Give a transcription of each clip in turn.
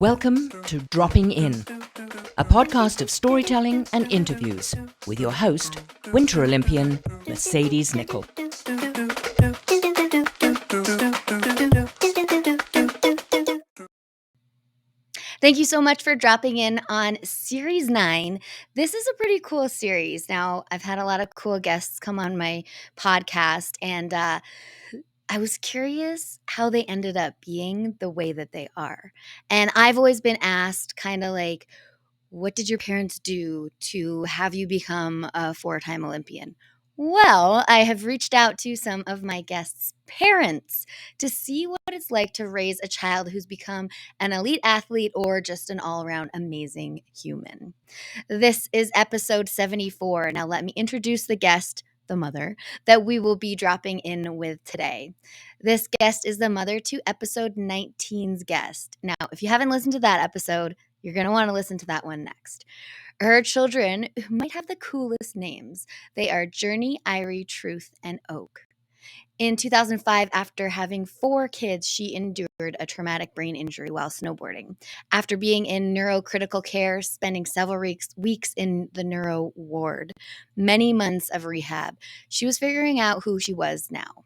Welcome to Dropping In, a podcast of storytelling and interviews with your host, Winter Olympian Mercedes Nickel. Thank you so much for dropping in on Series 9. This is a pretty cool series. Now, I've had a lot of cool guests come on my podcast, and I was curious how they ended up being the way that they are. And I've always been asked kind of like, what did your parents do to have you become a four-time Olympian? Well, I have reached out to some of my guests' parents to see what it's like to raise a child who's become an elite athlete or just an all around amazing human. This is episode 74. Now, let me introduce the guest, the mother, that we will be dropping in with today. This guest is the mother to episode 19's guest. Now, if you haven't listened to that episode, you're going to want to listen to that one next. Her children might have the coolest names. They are Journey, Irie, Truth, and Oak. In 2005, after having 4 kids, she endured a traumatic brain injury while snowboarding. After being in neurocritical care, spending several weeks in the neuro ward, many months of rehab, she was figuring out who she was now.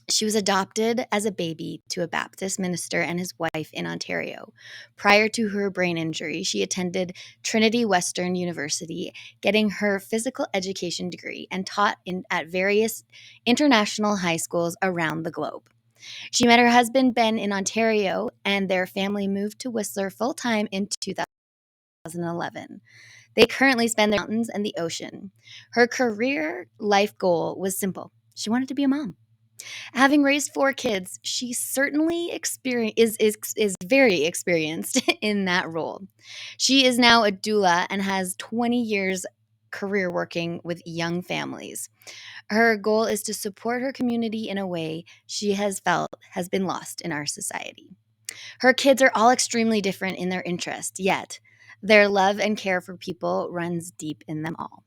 She was adopted as a baby to a Baptist minister and his wife in Ontario. Prior to her brain injury, she attended Trinity Western University, getting her physical education degree and taught at various international high schools around the globe. She met her husband, Ben, in Ontario, and their family moved to Whistler full-time in 2011. They currently spend their mountains and the ocean. Her career life goal was simple. She wanted to be a mom. Having raised 4 kids, she certainly is very experienced in that role. She is now a doula and has 20 years career working with young families. Her goal is to support her community in a way she has felt has been lost in our society. Her kids are all extremely different in their interests, yet their love and care for people runs deep in them all.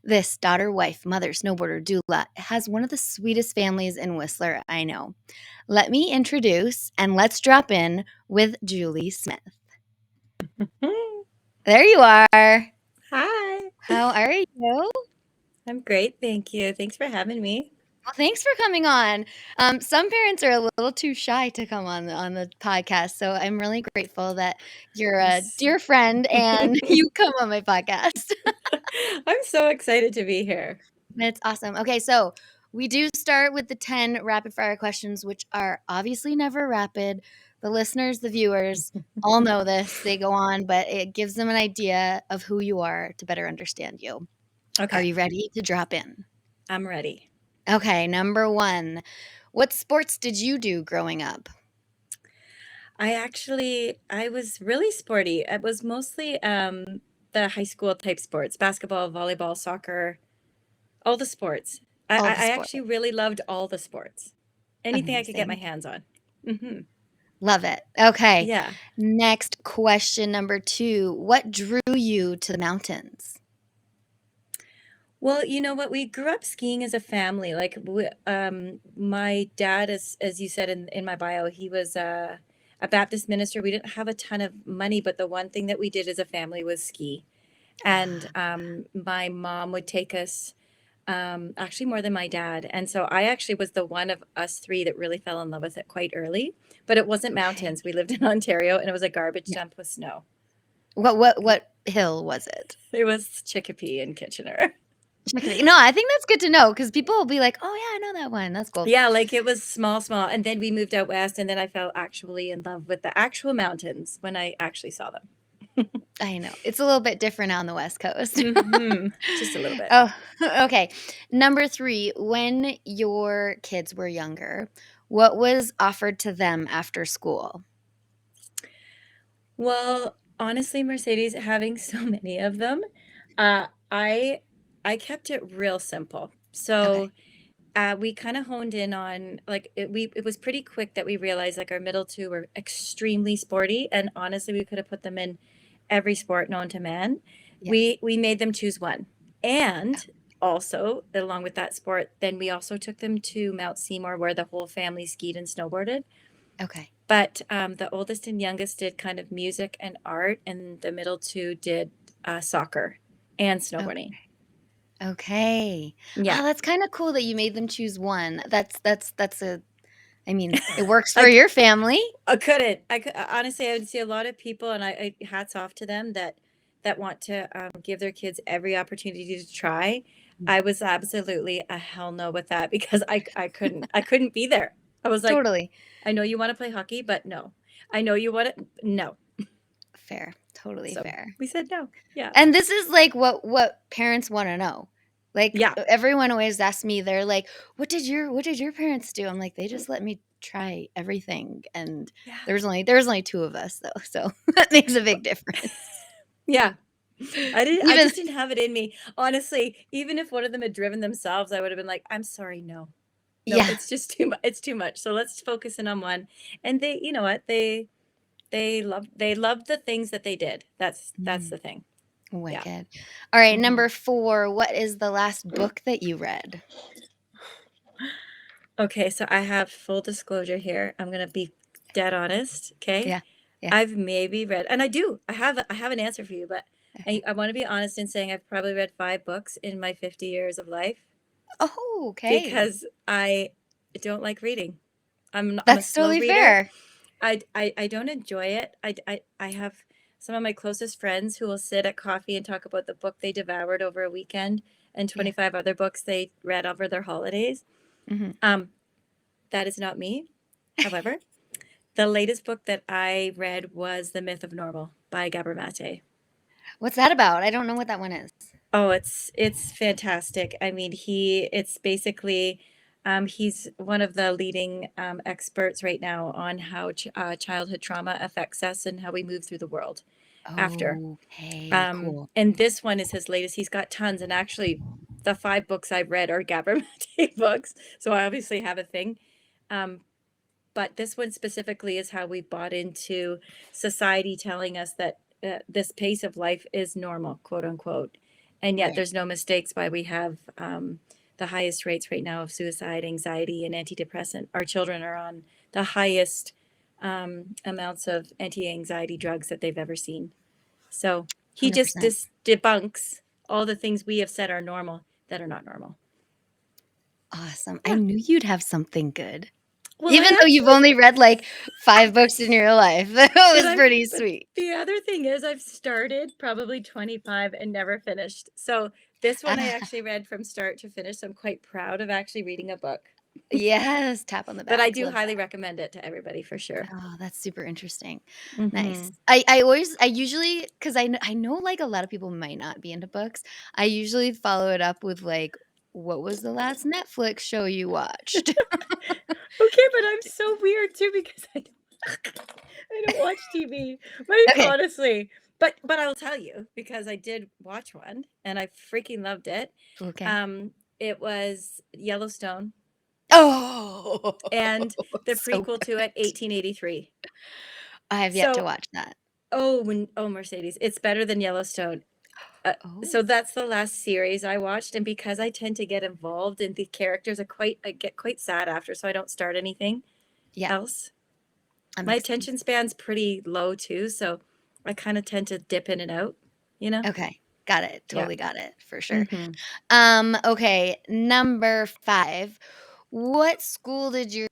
This daughter, wife, mother, snowboarder, doula has one of the sweetest families in Whistler I know. Let me introduce and let's drop in with Julie Smith. There you are. Hi. How are you? I'm great, thank you. Thanks for having me. Well, thanks for coming on. Some parents are a little too shy to come on the podcast, so I'm really grateful that you're a dear friend and you come on my podcast. I'm so excited to be here. That's awesome. Okay, so we do start with the 10 rapid fire questions, which are obviously never rapid. The listeners, the viewers all know this. They go on, but it gives them an idea of who you are to better understand you. Okay. Are you ready to drop in? I'm ready. Okay, number 1. What sports did you do growing up? I was really sporty. It was mostly the high school type sports, basketball, volleyball, soccer, all the sports. All the I sports. actually really loved all the sports. Anything I could get my Amazing. hands on. Mm-hmm. Love it. Okay. Yeah. Next question, number 2. What drew you to the mountains? Well, you know what? We grew up skiing as a family. My dad, as you said in my bio, he was a Baptist minister. We didn't have a ton of money, but the one thing that we did as a family was ski. And my mom would take us, actually more than my dad. And so I actually was the one of us 3 that really fell in love with it quite early. But it wasn't mountains. We lived in Ontario, and it was a garbage dump with snow. What hill was it? It was Chicopee and Kitchener. No, I think that's good to know because people will be like, "Oh yeah, I know that one. That's cool." Yeah, like it was small, and then we moved out west, and then I fell actually in love with the actual mountains when I actually saw them. I know. It's a little bit different on the West Coast. Just a little bit. Oh, okay. Number 3, when your kids were younger, what was offered to them after school? Well, honestly, Mercedes, having so many of them, I kept it real simple. So we kind of honed in on it was pretty quick that we realized like our middle 2 were extremely sporty, and honestly we could have put them in every sport known to man. Yes. We made them choose one. And also along with that sport, then we also took them to Mount Seymour where the whole family skied and snowboarded. Okay. But the oldest and youngest did kind of music and art, and the middle two did soccer and snowboarding. Okay. Yeah. Oh, that's kind of cool that you made them choose one. I mean, it works for I, your family. I couldn't. Honestly, I would see a lot of people, and I hats off to them that want to give their kids every opportunity to try. I was absolutely a hell no with that because I couldn't be there. I was like, Totally. I know you want to play hockey, but no. I know you want it. No. Fair. Totally So fair. we said no. Yeah. And this is like what parents want to know. Like Yeah. everyone always asks me, they're like, what did your parents do? I'm like, they just let me try everything. And Yeah. there's only two of us though. So that makes a big difference. Yeah. I Even just didn't have it in me. Honestly, even if one of them had driven themselves, I would have been like, I'm sorry, no. No, yeah. it's just too much. It's too much. So let's focus in on one. And they, you know what? They love the things that they did. That's the thing. Yeah. Wicked. All right, Mhm. number 4. What is the last book that you read? Okay, so I have full disclosure here. I'm gonna be dead honest. Okay. Yeah. Yeah. I've maybe read, and I do. I have an answer for you, but Okay. I want to be honest in saying I've probably read 5 books in my 50 years of life Oh, okay. because I don't like reading. I'm a That's slow totally reader. fair. I don't enjoy it. I have some of my closest friends who will sit at coffee and talk about the book they devoured over a weekend and Yeah. 25 other books they read over their holidays. hmm That is not me. However, the latest book that I read was The Myth of Normal by Gabor Mate. What's that about? I don't know what that one is. Oh, it's fantastic. I mean, it's basically he's one of the leading experts right now on how childhood trauma affects us and how we move through the world after. Okay, cool. And this one is his latest. He's got tons, and actually, the 5 books I've read are Gabor Mate books, so I obviously have a thing. Um, but this one specifically is how we bought into society telling us that this pace of life is normal, quote unquote, and yet Right. there's no mistakes why we have the highest rates right now of suicide, anxiety, and antidepressant. Our children are on the highest amounts of anti-anxiety drugs that they've ever seen. So he just 100%. debunks all the things we have said are normal that are not normal. Awesome. I Yeah. knew you'd have something good. Well, Even though you've only read like 5 books in your life. That was pretty sweet. The other thing is I've started probably 25 and never finished. So this one I actually read from start to finish. So I'm quite proud of actually reading a book. Yes, tap on the back. But I do Love highly that. recommend it to everybody for sure. Oh, that's super interesting. Mhm. Nice. I usually, because I know like a lot of people might not be into books. I usually follow it up with like, what was the last Netflix show you watched? Okay, but I'm so weird too because I don't watch TV. Like, Okay. honestly. But I'll tell you because I did watch one and I freaking loved it. Okay. It was Yellowstone Oh, and the so prequel to it, 1883. I have yet to So, watch that. Mercedes, it's better than Yellowstone. Oh, So that's the last series I watched, and because I tend to get involved in the characters, I get quite sad after, so I don't start anything yeah. else. That My makes sense. attention span's pretty low too, so I kind of tend to dip in and out, you know? Okay. Got it. Yeah. Totally got it for sure. Mhm. Okay. Number 5. What school did your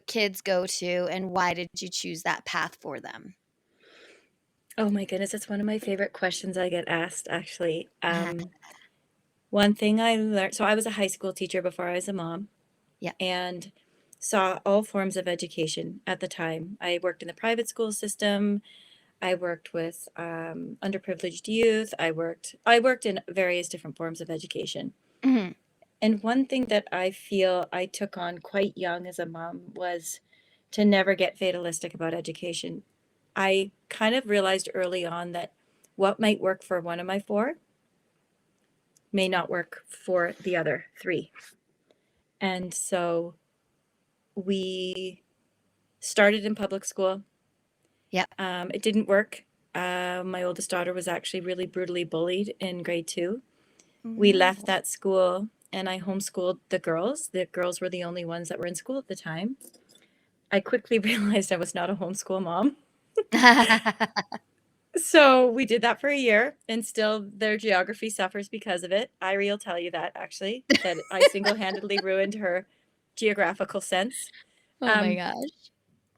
kids go to, and why did you choose that path for them? Oh my goodness, it's one of my favorite questions I get asked, actually. One thing I learned, so I was a high school teacher before I was a mom, Yeah. and saw all forms of education at the time. I worked in the private school system. I worked with underprivileged youth. I worked in various different forms of education. Mhm. And one thing that I feel I took on quite young as a mom was to never get fatalistic about education. I kind of realized early on that what might work for one of my 4 may not work for the other 3. And so we started in public school. Yeah. It didn't work. My oldest daughter was actually really brutally bullied in grade 2. We left that school and I homeschooled the girls. The girls were the only ones that were in school at the time. I quickly realized I was not a homeschool mom. So we did that for a year, and still their geography suffers because of it. Irie will tell you that, actually, that I single-handedly ruined her geographical sense. Oh my Um, gosh.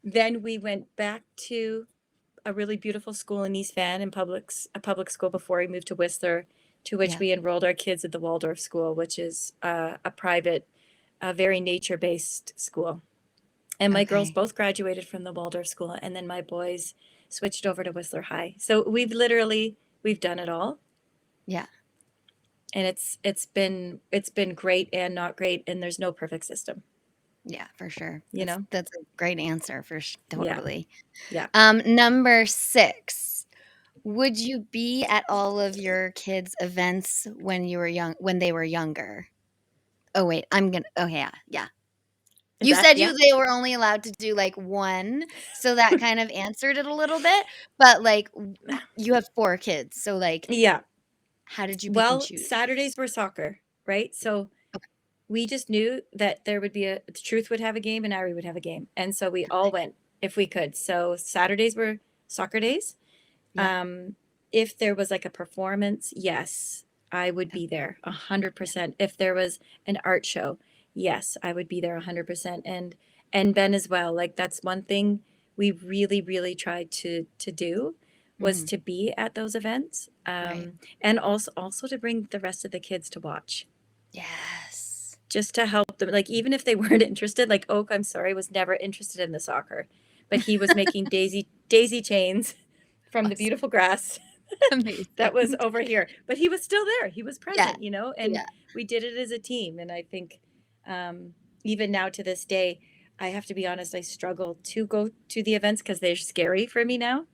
then we went back to a really beautiful school in East Van, a public school, before we moved to Whistler, to which Yeah. we enrolled our kids at the Waldorf School, which is a private, very nature-based school. And my girls Okay. both graduated from the Waldorf School, and then my boys switched over to Whistler High. So we've done it all, Yeah. and it's been great and not great, and there's no perfect system, Yeah, for sure. you know? That's a great answer Yeah, totally. yeah. Number 6. Would you be at all of your kids' events when they were younger? Oh wait, oh yeah, yeah. Is You that said yeah? they were only allowed to do like one, so that kind of answered it a little bit. But like you have 4 kids, so like Yeah. how did you pick and Well, choose? Saturdays were soccer, right? So Okay. we just knew that there would be Truth would have a game and Ari would have a game, and so we all went if we could. So Saturdays were soccer days. Yeah. If there was like a performance, yes, I would be there Yeah. 100%. If there was an art show, yes, I would be there 100%. And Ben as well. Like that's one thing we really, really tried to do was Mhm. to be at those events. Right. And also to bring the rest of the kids to watch. Yes. Just to help them, like even if they weren't interested, like Oak, I'm sorry, was never interested in the soccer, but he was making daisy chains from the Awesome. beautiful grass that was Amazing. over here. But he was still there. He was Yeah. present, and Yeah. we did it as a team. And I think even now to this day, I have to be honest, I struggle to go to the events because they're scary for me now.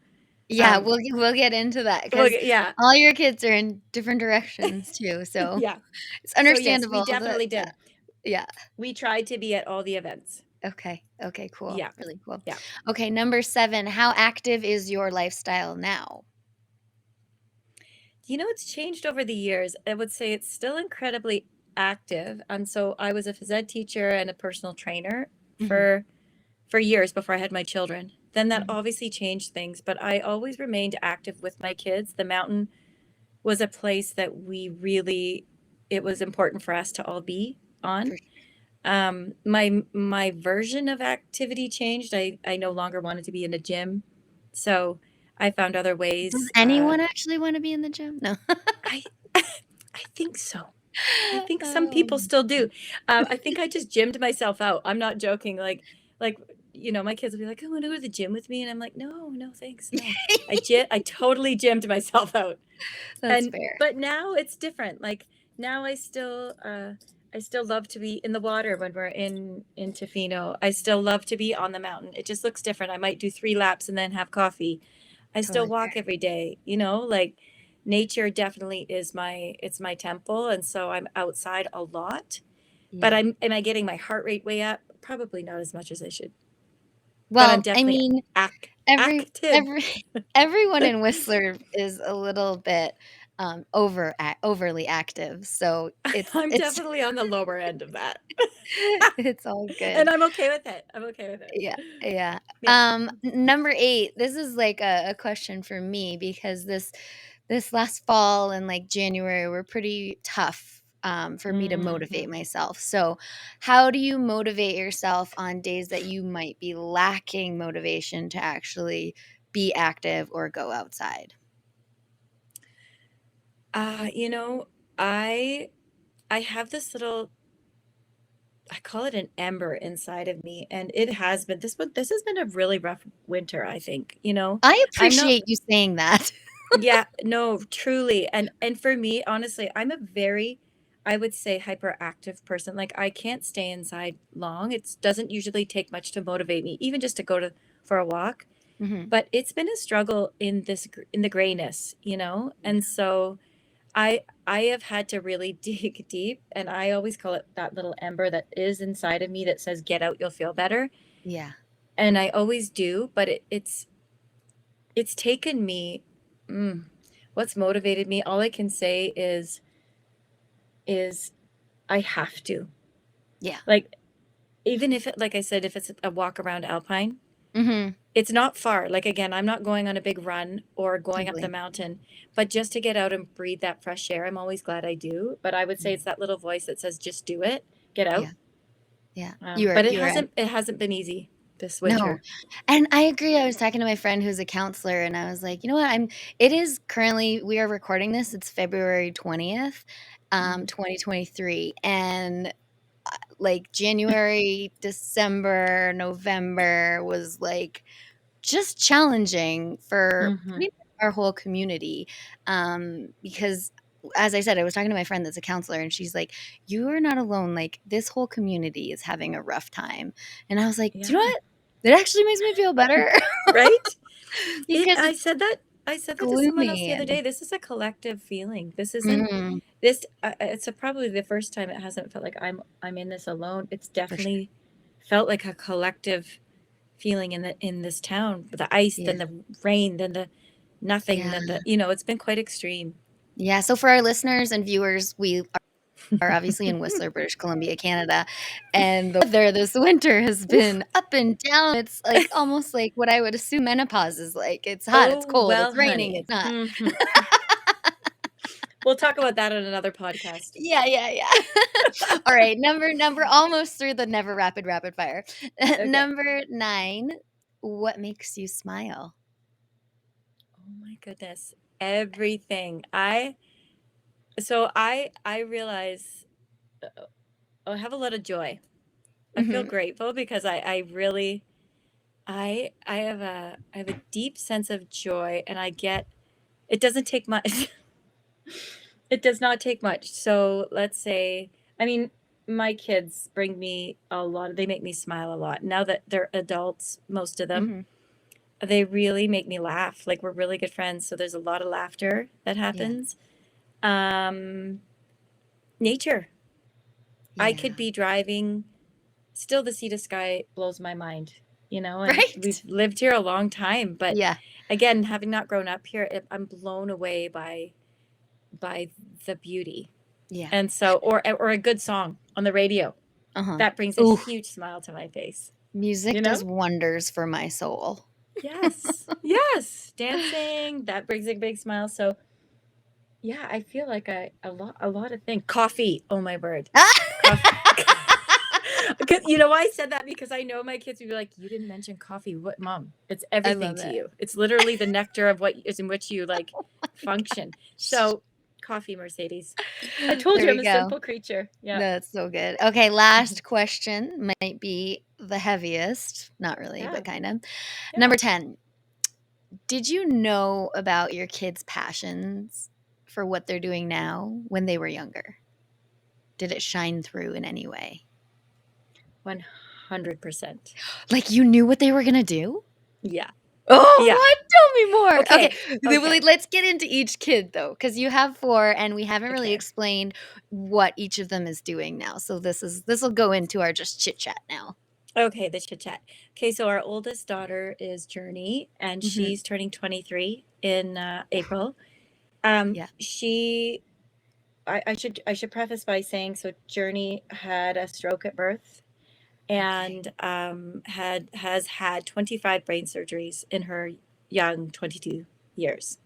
Yeah, we'll get into that Well, because yeah, all your kids are in different directions too, so yeah. it's So yes, we understandable that definitely did. yeah. We tried to be at all the events. Okay. Okay, cool. Yeah, Really cool. yeah. Okay, number 7, how active is your lifestyle now? It's changed over the years. I would say it's still incredibly active. And so I was a phys ed teacher and a personal trainer Mhm. for years before I had my children. Then that Mhm. obviously changed things, but I always remained active with my kids. The mountain was a place that it was important for us to all be on. For My version of activity changed. I no longer wanted to be in a gym. So I found other Does ways. anyone actually wanna be in the gym? No. I I think so. I think some people Oh. still do. I think I just gymmed myself out. I'm not joking. Like my kids will be like, "Oh, want to go to the gym with me?" And I'm like, "No, no, thanks, no." I totally gymmed myself out. That's And fair. but now it's different. Like now I still love to be in the water when we're in Tofino. I still love to be on the mountain. It just looks different. I might do 3 laps and then have coffee. I still Totally fair. walk every day, like nature definitely is it's my temple, and so I'm outside a lot. But Yeah. am I getting my heart rate way up? Probably not as much as I should. But I'm Well, I definitely mean, active. every everyone in Whistler is a little bit, overly active, so I'm it's definitely on the lower end of that. it's all good. And I'm okay with it. I'm okay with it. Yeah, yeah. Yeah. Number 8, this is like a question for me because this last fall and like January were pretty tough for me to motivate Mhm. myself. So, how do you motivate yourself on days that you might be lacking motivation to actually be active or go outside? Uh, you know, I I have this little I call it an ember inside of me, and it has been this has been a really rough winter, I think, I I'm not appreciate you saying that. Yeah, no, truly. And for me, honestly, I'm a very, I would say, hyperactive person. Like I can't stay inside long. It doesn't usually take much to motivate me, even just to go to for a walk. Mhm. But it's been a struggle in the grayness, And so I have had to really dig deep, and I always call it that little ember that is inside of me that says, "Get out, you'll feel better." Yeah. And I always do, but it's taken me mm, what's motivated me, all I can say is I have to. Yeah. Like even if it, like I said, if it's a walk around Alpine, Mm-hmm. it's not far. Like, again, I'm not going on a big run or going up the Totally. mountain, but just to get out and breathe that fresh air, I'm always glad I do. But I would say it's that little voice that says, just do it, get out. Yeah. Yeah. But You are. it hasn't been easy this No. winter. And I agree. I was talking to my friend who's a counselor, and I was like, you know what? It is currently, we are recording this. It's February 20th, Mhm. 2023. And like January, December, November was like just challenging for Mhm. pretty much our whole community. Because as I said, I was talking to my friend that's a counselor, and she's like, you are not alone. Like, this whole community is having a rough time. And I was like, do you know Yeah. what? It actually makes me feel better Right? because I it's said that to someone else gloomy the other and day. This is a collective feeling. This isn't Mhm, this. It's probably the first time it hasn't felt like I'm in this alone. It's for sure. definitely felt like a collective feeling in this town. The ice, Yeah. then the rain, then the nothing, Yeah. then it's been quite extreme. Yeah. So for our listeners and viewers, we are obviously in Whistler, British Columbia, Canada, and the weather this winter has Oof. been up and down. It's like almost like what I would assume menopause is like. It's hot, it's Oh cold, well, it's raining, honey. it's not. Mhm. We'll talk about that on another podcast. Yeah, yeah, yeah. All right, number almost through the never rapid fire. Okay. Number 9, what makes you smile? Oh my goodness. Everything. I realize I have a lot of joy. I feel Mhm. grateful because I really I have a deep sense of joy, and it doesn't take much. It does not take much. So let's say, I mean, my kids bring me they make me smile a lot. Now that they're adults, most of them, Mhm. they really make me laugh. Like, we're really good friends, so there's a lot of laughter that Yeah. happens. Um, Nature. I could Yeah. be driving, still the sea to sky blows my mind, and we've Right? lived here a long time, but Yeah. again, having not grown up here, I'm blown away by the beauty. Yeah. And so, or a good song on the radio, Uh-huh. that brings a Ooh, huge smile to my face, music you know? does wonders for my soul. Yes. Yes. Dancing, that brings a big smile. So, yeah, I feel like a lot of things. Coffee. Oh my word. Coffee. I said that because I know my kids would be like, "You didn't mention coffee. What, mom? It's I everything love to it. you. It's literally the nectar of what is in which you like function." So, coffee, Mercedes. I told There you we I'm a go. simple creature. Yeah. That's so good. Okay, last question might be the heaviest. Not really, Yeah. but kind of. Yeah. Number 10. Did you know about your kids' passions for what they're doing now when they were younger? Did it shine through in any way? 100%. Like you knew what they were going to do? Yeah. Oh, Yeah. what? Tell me more. Okay. Okay, Okay. let's get into each kid though, because you have 4, and we haven't really Okay. explained what each of them is doing now. So this will go into our just chit chat now. Okay, the chit chat. Okay, so our oldest daughter is Journey, and Hmm. she's turning 23 in April. Yeah. She I should preface by saying, so Journey had a stroke at birth, Okay. and has had 25 brain surgeries in her young 22 years.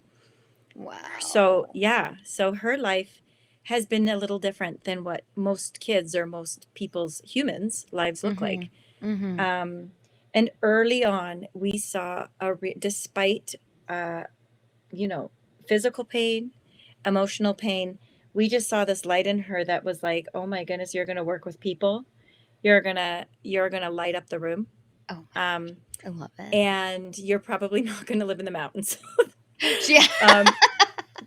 So, Wow. yeah, so her life has been a little different than what most kids or most people's humans lives look Mhm. like. Mhm. Um, and early on, we saw despite uh, you know, physical pain, emotional pain, we just saw this light in her that was like, "Oh my goodness, you're going to work with people. You're going to light up the room. Oh my Um, gosh. I love it. and you're probably not going to live in the mountains." Yeah. um,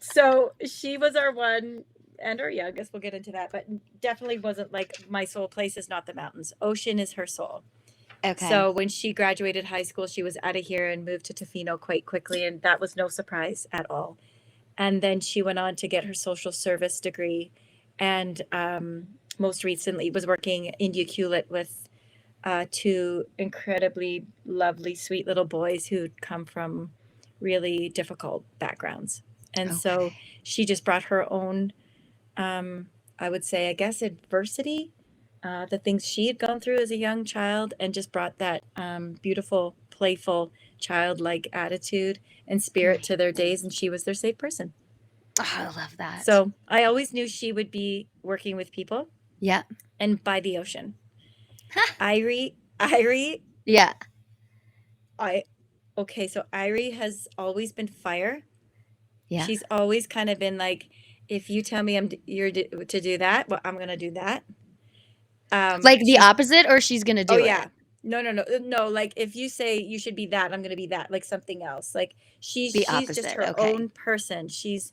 so she was our one, and our youngest. We'll get into that, but definitely wasn't like, my soul place is not the mountains. Ocean is her soul. Okay. So when she graduated high school, she was out of here and moved to Tofino quite quickly, and that was no surprise at all. And then she went on to get her social service degree, and most recently was working in Ucluelet with 2 incredibly lovely, sweet little boys who'd come from really difficult backgrounds. And so Okay. she just brought her own, I would say, I guess, adversity the things she had gone through as a young child, and just brought that beautiful, playful, childlike attitude and spirit to their days. And she was their safe person. Oh, I love that. So I always knew she would be working with people Yeah. and by the ocean. Irie, Yeah. okay, so Irie has always been fire. Yeah. She's always kind of been like, if you tell me you're to do that, well, I'm gonna do that. Like the opposite, or she's gonna do Oh it? yeah. No. Like if you say you should be that, I'm gonna be that. Like something else. Like The she's just opposite, her okay. own person. She's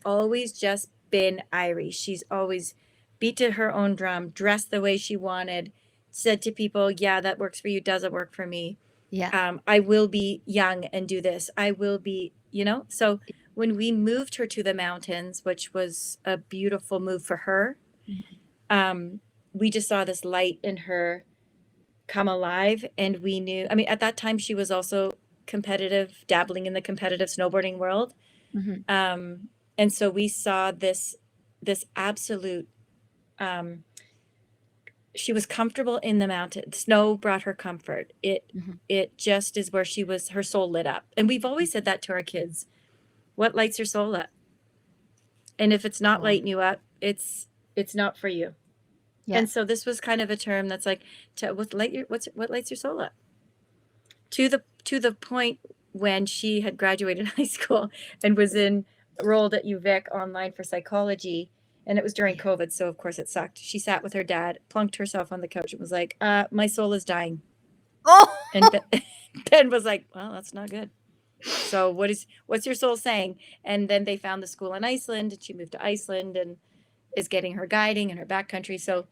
always just been Irie. She's always beat to her own drum, dressed the way she wanted, said to people, "Yeah, that works for you. Doesn't work for me. Yeah. I will be young and do this. I will be, you know." So when we moved her to the mountains, which was a beautiful move for her, we just saw this light in her come alive, and we knew, I mean, at that time she was also competitive, dabbling in the competitive snowboarding world. Mhm. And so we saw this absolute, she was comfortable in the mountain. Snow brought her comfort. Mhm. It just is where she was, her soul lit up. And we've always said that to our kids. What lights your soul up? And if it's not Cool. lighting you up, it's not for you. Yeah. And so this was kind of a term that's like, what lights your soul up? To the point when she had graduated high school and was enrolled at UVic online for psychology, and it was during COVID, so of course it sucked. She sat with her dad, plunked herself on the couch, and was like, "My soul is dying." Oh. And Ben was like, "Well, that's not good. So what's your soul saying?" And then they found the school in Iceland, and she moved to Iceland and is getting her guiding in her backcountry. So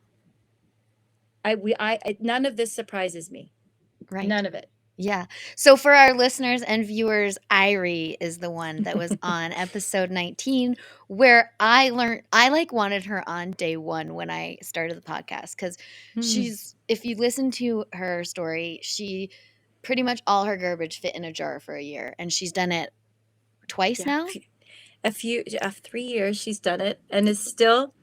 none of this surprises me. Right. None of it. Yeah. So for our listeners and viewers, Irie is the one that was on episode 19, where I wanted her on day one when I started the podcast, because if you listen to her story, she pretty much all her garbage fit in a jar for a year, and she's done it twice now. 3 years she's done it and is still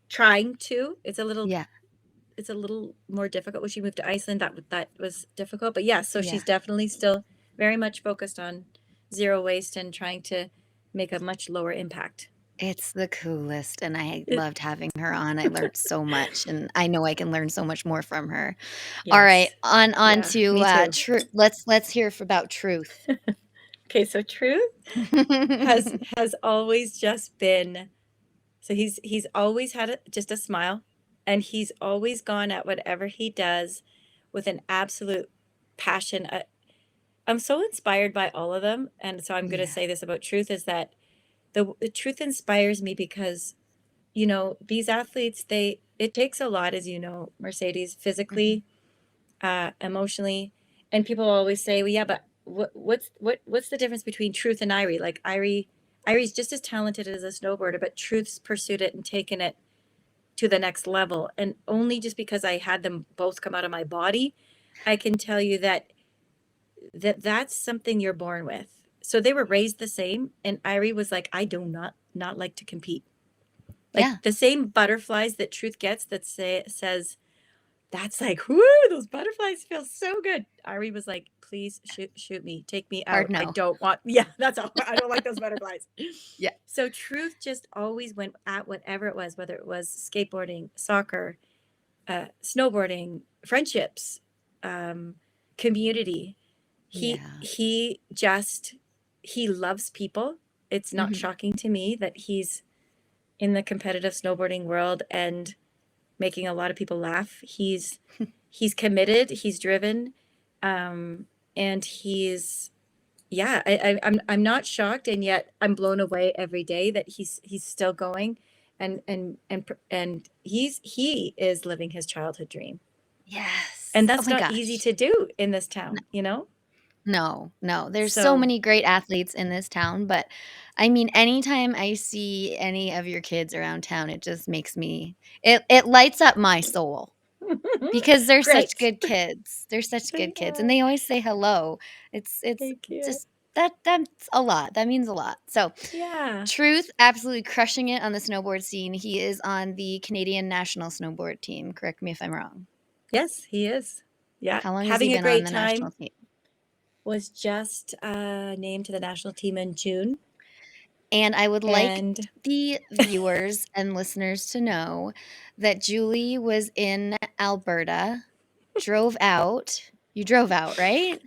trying to. It's a little more difficult when she moved to Iceland. That was difficult, but yeah, so she's definitely still very much focused on zero waste and trying to make a much lower impact. It's the coolest, and I loved having her on. I learned so much, and I know I can learn so much more from her. All right, on Yeah, to me too. Truth. Let's hear about Truth. Okay, so Truth has always just been, so he's always had just a smile, and he's always gone at whatever he does with an absolute passion. I'm so inspired by all of them, and so I'm going to say this about Truth, is that the Truth inspires me because, you know, these athletes, it takes a lot, as you know, Mercedes, physically, emotionally, and people always say, well, yeah, but what's the difference between Truth and Irie? Like Irie's just as talented as a snowboarder, but Truth's pursued it and taken it to the next level. And only just because I had them both come out of my body, I can tell you that's something you're born with. So they were raised the same, and Irie was like, I do not like to compete. Like the same butterflies that Truth gets that says, that's like, whoo, those butterflies feel so good. Irie was like, please shoot me, take me out. Hard no. I don't want, that's all. I don't like those butterflies. So Truth just always went at whatever it was, whether it was skateboarding, soccer, snowboarding, friendships, community. He loves people. It's not shocking to me that he's in the competitive snowboarding world and making a lot of people laugh. He's committed, he's driven, and he's, I'm not shocked, and yet I'm blown away every day that he's still going, and he is living his childhood dream. Yes. And that's not easy to do in this town, you know? No. There's so many great athletes in this town, but I mean, anytime I see any of your kids around town, it just makes me, it lights up my soul, because they're such good kids. They're such good kids, and they always say hello. It's Thank you. just that's a lot. That means a lot. So, Yeah. Truth, absolutely crushing it on the snowboard scene. He is on the Canadian national snowboard team. Correct me if I'm wrong. Yes, he is. Yeah. How long has he Having a been on great the national time. team? Was just named to the national team in June. And I would like And the viewers and listeners to know that Julie was in Alberta, drove out. You drove out, right?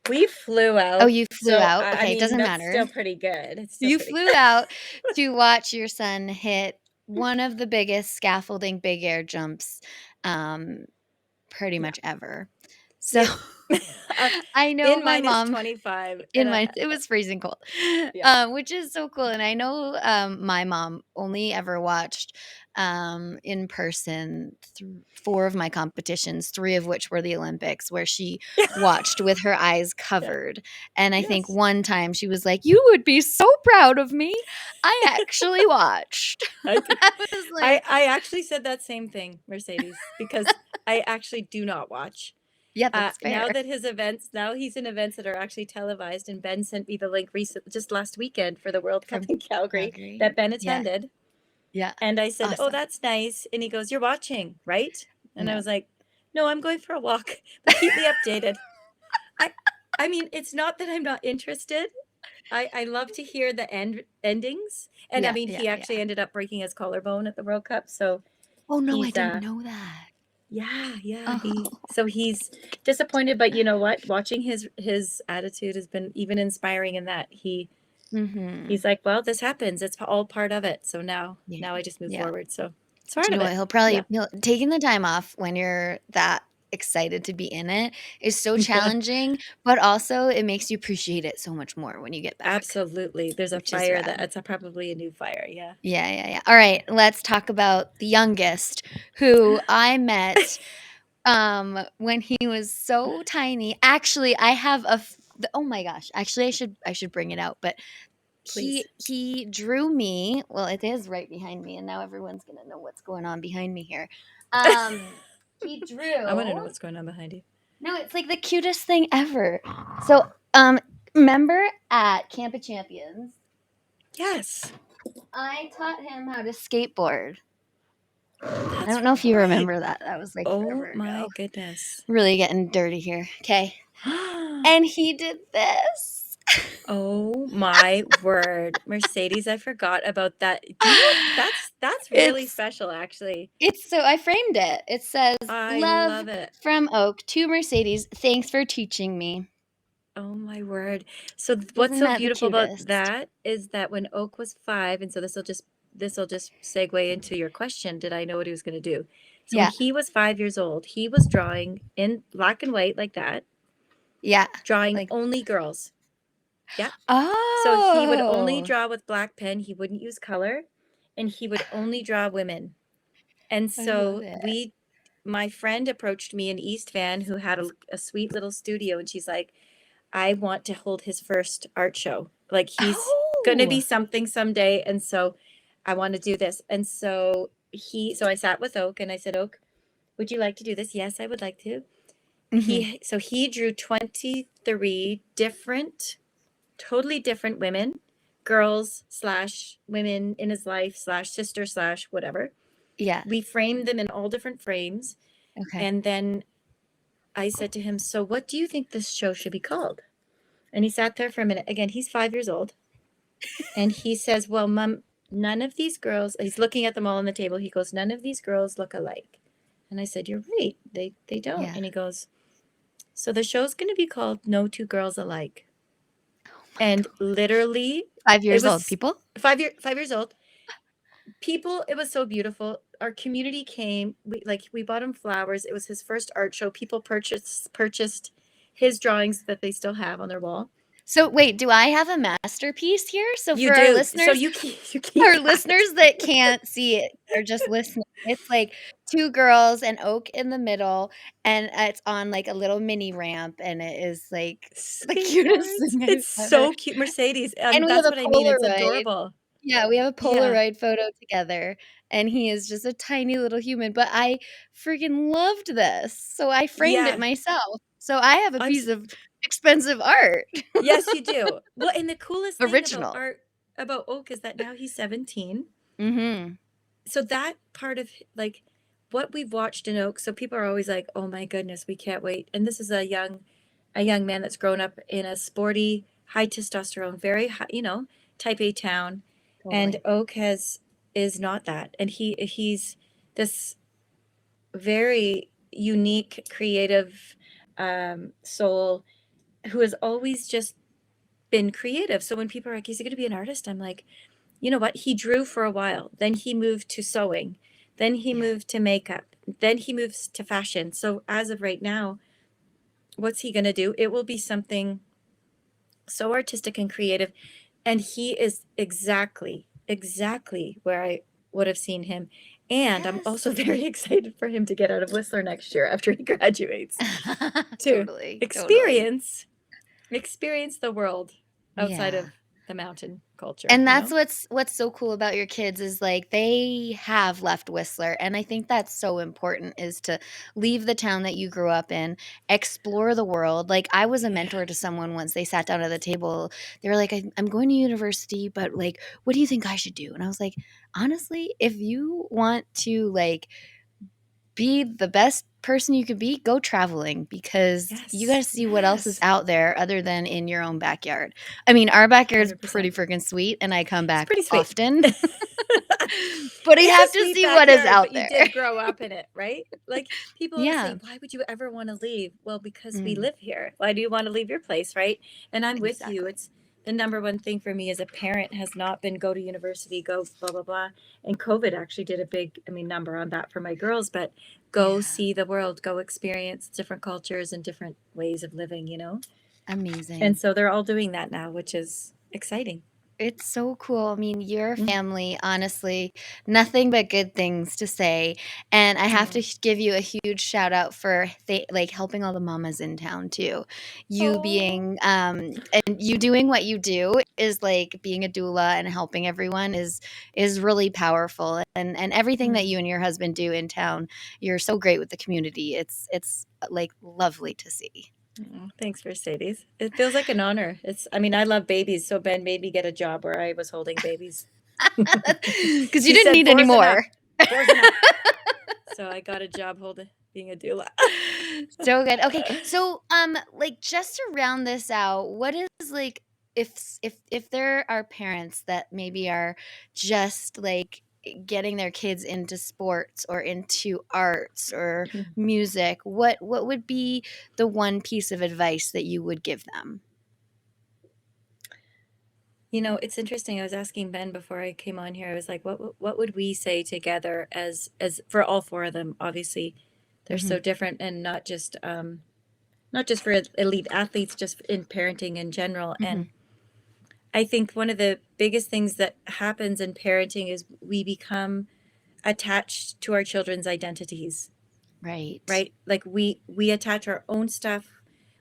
we flew Oh, out. you flew So, out. I Okay, it mean, doesn't that's matter. still pretty good. It's still You pretty flew good. out to watch your son hit one of the biggest scaffolding big air jumps pretty Yeah. much ever. So Uh, I know in my minus mom 25. in And my it was freezing cold, yeah. which is so cool. And I know my mom only ever watched in person 4 of my competitions, 3 of which were the Olympics, where she watched with her eyes covered. And I think Yes. one time she was like, "You would be so proud of me. I actually watched." I did. I was like, I actually said that same thing, Mercedes, because I actually do not watch. "Yeah, that's Now fair." that now he's in events that are actually televised, and Ben sent me the link just last weekend for the World Cup From in Calgary Calgary. that Ben Yeah. attended. Yeah. And I said, "Oh, Awesome. that's nice." And he goes, "You're watching, right?" And I Yeah. was like, "No, I'm going for a walk, but keep me updated." I mean, it's not that I'm not interested. I love to hear the endings. And I Yeah, mean, yeah, he yeah. actually ended up breaking his collarbone at the World Cup, so Oh, no, I he's didn't know that. yeah, Oh. he's disappointed, but you know what? Watching his attitude has been even inspiring in that Mhm. he's like, "Well, this happens. It's all part of it." So now Yeah, I just move yeah. forward. So it's Do part you of know what? it. He'll Yeah. taking the time off when you're that excited to be in it is so Yeah. challenging, but also it makes you appreciate it so much more when you get back, Absolutely. There's a which is fire rad. probably a new fire. Yeah. Yeah, yeah, yeah. All right, let's talk about the youngest who I met when he was so tiny. Actually, I have oh my gosh. Actually, I should bring it out, but Please. he drew me. Well, it is right behind me, and now everyone's gonna know what's going on behind me here. He I want to know drew. what's going on behind you. No, it's like the cutest thing ever. So, remember at Camp of Champions, Yes. I taught him how to skateboard. I That's don't know if you right. remember that. That was like Oh forever my ago. goodness. Really getting dirty here. Okay. And he did this. Oh my word. Mercedes, I forgot about that. Do you know that's really It's special actually. so I framed it. It says, I "Love love it. from Oak to Mercedes. Thanks for teaching me." Oh my word. So what's Isn't so that the beautiful about cutest? that is that when Oak was 5, and so this will just segue into your question, did I know what he was going to do? So when Yeah. he was 5 years old, he was drawing in black and white like that, Yeah. drawing Like, only girls. Yeah. So he would only oh, draw with black pen, he wouldn't use color, and he would only draw women. And I love so it. my friend approached me in East Van who had a sweet little studio, and she's like, I want to hold his first art show. Like he's going to be Oh. something someday. And so I want to do this. And so so I sat with Oak and I said, Oak, would you like to do this? Yes, I would like to. Mhm. So he drew 23 totally different women, girls slash women in his life slash sister slash whatever. Yeah. We framed them in all different frames. Okay. And then I said to him, so what do you think this show should be called? And he sat there for a minute. Again, he's 5 years old. And he says, well, Mom, none of these girls, he's looking at them all on the table. He goes, none of these girls look alike. And I said, you're right. They don't. Yeah. And he goes, so the show's going to be called No Two Girls Alike. And literally, 5 it years old was people? 5 years old. People, it was so beautiful. Our community came. We bought him flowers. It was his first art show. People purchased his drawings that they still have on their wall. So wait, do I have a masterpiece here? So You for our do. So listeners, you keep our that. listeners that can't see it, they're just listening. It's like 2 girls and Oak in the middle, and it's on like a little mini ramp, and it is like the cutest Skateboards. thing It's I've ever. so cute, Mercedes. And we have That's a what I mean. It's Polaroid. adorable. Yeah, we have a Yeah. Polaroid photo together, and he is just a tiny little human, but I freaking loved this, so I framed it Yeah. myself. So I have a I'm piece s- of expensive art. Yes, you do. Well, and the coolest thing Original. about Oak is that now he's 17. Mm-hmm. So that part of like what we've watched in Oak, so people are always like, "Oh my goodness, we can't wait." And this is a young man that's grown up in a sporty, high testosterone, very high, type A town, and Totally. Oak is not that, and he's this very unique, creative soul who has always just been creative. So when people are like, "Is he going to be an artist?" I'm like, you know what? He drew for a while. Then he moved to sewing. Then he Yeah. moved to makeup. Then he moves to fashion. So as of right now, what's he going to do? It will be something so artistic and creative. And he is exactly where I would have seen him. And I'm also Yes. very excited for him to get out of Whistler next year after he graduates to Totally. experience the world outside Yeah. of the mountain culture, And that's what's so cool about your kids is like they have left Whistler, and I think that's so important is to leave the town that you grew up in, explore the world. Like I was a mentor to someone once. They sat down at the table. They were like, I'm going to university, but like, what do you think I should do?" And I was like, honestly, if you want to like be the best person you could be, go traveling because you got to Yes, see what else is yes. out there other than in your own backyard. I mean, our backyard's pretty 100%. freaking sweet and I come It's back pretty sweet. often, but I have It's a to sweet see what is backyard, but out you there. did grow up in it, right? Like people always say, Yeah. "Why would you ever want to leave?" Well, because we Mm, live here. Why do you want to leave your place, right? And I'm with you. exactly. It's the number one thing for me as a parent has not been go to university, go blah blah blah. And COVID actually did a big, number on that for my girls, but go Yeah. see the world, go experience different cultures and different ways of living. And Amazing. so they're all doing that now, which is exciting. It's so cool. I mean, your Mm. family, honestly, nothing but good things to say. And I have to Oh. give you a huge shout out for like helping all the mamas in town too. You Oh. being and you doing what you do is like being a doula and helping everyone is really powerful. And everything that Mm. you and your husband do in town, you're so great with the community. It's like lovely to see. Oh, thanks, Mercedes. It feels like an honor. I love babies, so Ben made me get a job where I was holding babies. Because you He didn't said, need any "Four's enough. more. Four's enough." So I got a job holding being a doula. So good. Okay, so like just to round this out, what is like if there are parents that maybe are just like getting their kids into sports or into arts or music, what would be the one piece of advice that you would give them? It's interesting. I was asking Ben before I came on here. I was like, what would we say together as for all four of them? Obviously, they're Mhm. so different, and not just for elite athletes, just in parenting in general. And Mhm. I think one of the biggest things that happens in parenting is we become attached to our children's identities, Right. right? Like we attach our own stuff,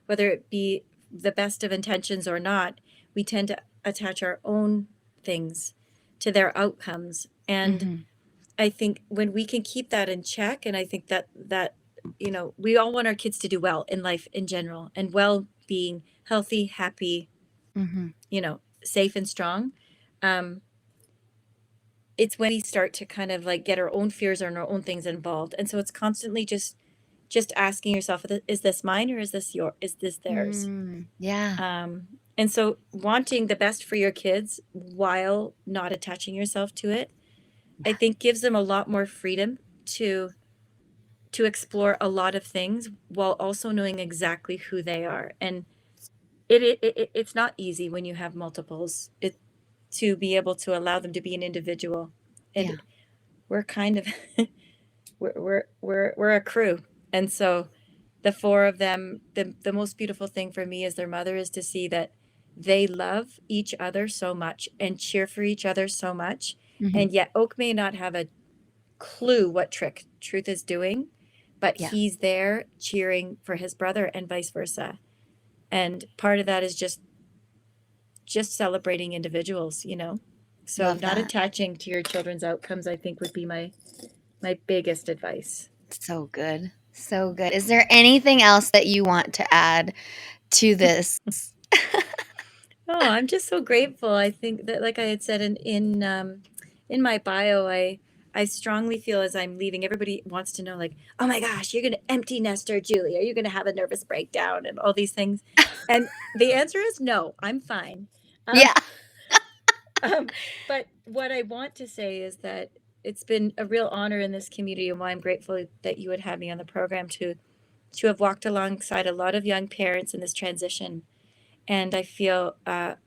whether it be the best of intentions or not, we tend to attach our own things to their outcomes. And Mhm. I think when we can keep that in check, and I think that we all want our kids to do well in life in general, and well being healthy, happy, Mhm. safe and strong. Um, it's when we start to kind of like get our own fears and our own things involved. And so it's constantly just asking yourself, is this mine or is this theirs? Yeah. And so wanting the best for your kids while not attaching yourself to it, I Yeah. think gives them a lot more freedom to explore a lot of things while also knowing exactly who they are. And it's not easy when you have multiples to be able to allow them to be an individual. Yeah. And we're kind of we're a crew. And so the four of them, the most beautiful thing for me as their mother is to see that they love each other so much and cheer for each other so much. Mhm. And yet Oak may not have a clue what Truth is doing, but Yeah. he's there cheering for his brother and vice versa. And part of that is just celebrating individuals. So Love not that. attaching to your children's outcomes, I think, would be my biggest advice. So good. So good. Is there anything else that you want to add to this. Oh, I'm just so grateful. I think that, like I had said in my bio, I strongly feel as I'm leaving, everybody wants to know, like, oh my gosh, you're gonna empty nester, Julie. Are you gonna have a nervous breakdown and all these things? And the answer is no. I'm fine. Um, Yeah. but what I want to say is that it's been a real honor in this community, and why I'm grateful that you would have me on the program to have walked alongside a lot of young parents in this transition. And I feel that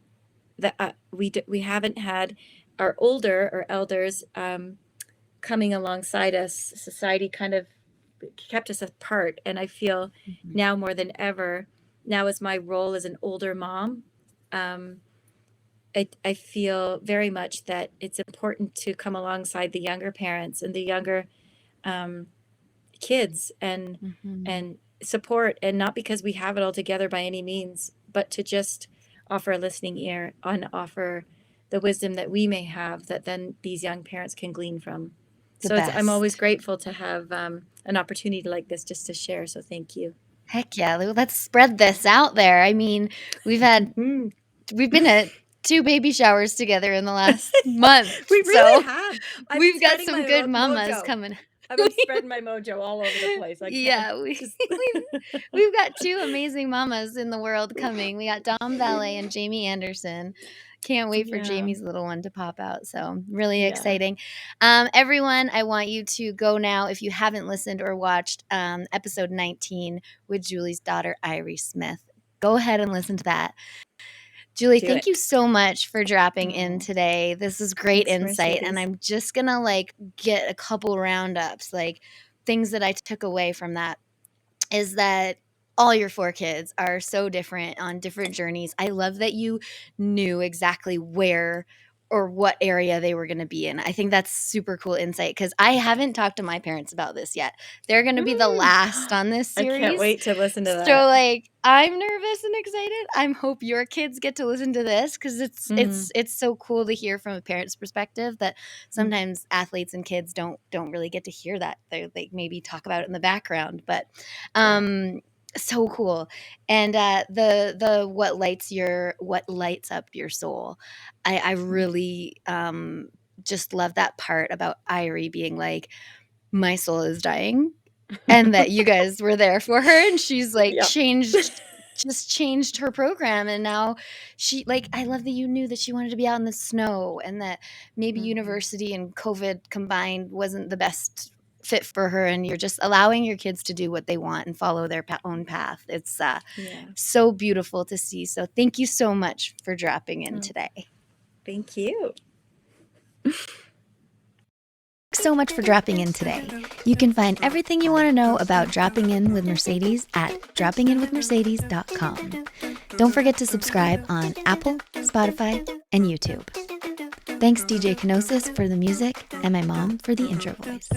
we haven't had our older or elders coming alongside us. Society kind of kept us apart, and I feel now more than ever, now as my role as an older mom, I feel very much that it's important to come alongside the younger parents and the younger kids and support, and not because we have it all together by any means, but to just offer a listening ear and offer the wisdom that we may have that then these young parents can glean from. The So I'm always best. grateful to have an opportunity like this just to share. So thank you. Heck yeah. Let's spread this out there. I mean, we've been at 2 baby showers together in the last month. We So really have. I've been we've got spreading some my good mamas mojo. coming. I've been spreading my mojo all over the place. I Yeah, can't just we've got 2 amazing mamas in the world coming. We got Dom Valet and Jamie Anderson. Can't wait for Yeah. Jamie's little one to pop out. So really Yeah. exciting. Everyone, I want you to go now, if you haven't listened or watched episode 19 with Julie's daughter, Irie Smith. Go ahead and listen to that. Julie, Do thank it. you so much for dropping in Oh, today. This is great thanks, insight. And Mercedes. I'm just going to like get a couple roundups, like things that I took away from that is that all your 4 kids are so different on different journeys. I love that you knew exactly where or what area they were going to be in. I think that's super cool insight because I haven't talked to my parents about this yet. They're going to be the last on this I can't series. wait to listen to So that. like I'm nervous and excited. I hope your kids get to listen to this because it's so cool to hear from a parent's perspective that sometimes athletes and kids don't really get to hear that. They maybe talk about it in the background, but so cool. And the what lights up your soul. I really just love that part about Irie being like, my soul is dying, and that you guys were there for her, and she's like Yep. changed her program, and now she like I love that you knew that she wanted to be out in the snow, and that maybe university and COVID combined wasn't the best fit for her, and you're just allowing your kids to do what they want and follow their own path. It's so beautiful to see. So thank you so much for dropping in today. Thank you. Thanks so much for dropping in today. You can find everything you want to know about Dropping In with Mercedes at droppinginwithmercedes.com. Don't forget to subscribe on Apple, Spotify, and YouTube. Thanks DJ Kenosis for the music and my mom for the intro voice.